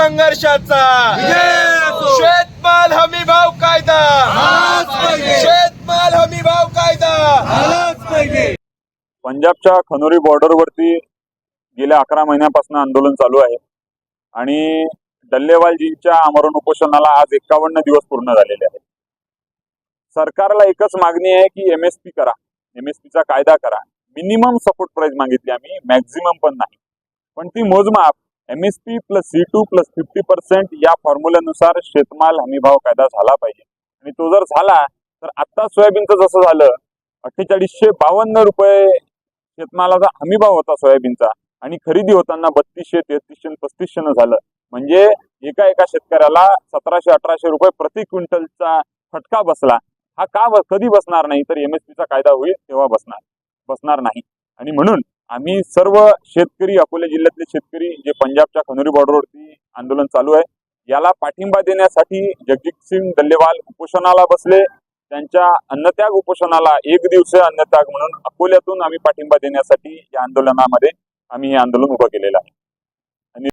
संघर्षाचा शेतमाल हमी भाव कायदा, शेतमाल हमी भाव कायदा. पंजाबच्या खनोरी बॉर्डरवरती गेल्या 11 महिन्यापासून आंदोलन चालू आहे आणि डल्लेवालजींच्या आमरण उपोषणाला आज 51 दिवस पूर्ण झालेले आहेत. सरकारला एकच मागणी आहे की MSP करा, MSPचा कायदा करा. मिनिमम सपोर्ट प्राइस मागितली आम्ही, मॅक्झिमम पण नाही. पण ती मोजमाप MSP + C2 + 50% या फॉर्म्युल्यानुसार शेतमाल हमीभाव कायदा झाला पाहिजे. आणि तो जर झाला तर आता सोयाबीनचं जसं झालं 4852 रुपये शेतमालाचा हमीभाव होता सोयाबीनचा आणि खरेदी होताना 3200, 3300, 3500 झालं. म्हणजे एका शेतकऱ्याला 1700-1800 रुपये प्रति क्विंटलचा फटका बसला. हा कधी बसणार नाही, तर MSPचा कायदा होईल तेव्हा बसणार नाही. आणि म्हणून आम्ही सर्व शेतकरी, अकोला जिल्ह्यातले शेतकरी जे पंजाबच्या खनोरी बॉर्डरवरती आंदोलन चालू आहे, याला पाठिंबा देण्यासाठी जगजितसिंग डल्लेवाल उपोषणाला बसले. त्यांच्या अन्नत्याग उपोषणाला 1 दिवसीय अन्नत्याग म्हणून अकोल्यातून आम्ही पाठिंबा देण्यासाठी या आंदोलनामध्ये आम्ही हे आंदोलन उभं केलेलं आहे.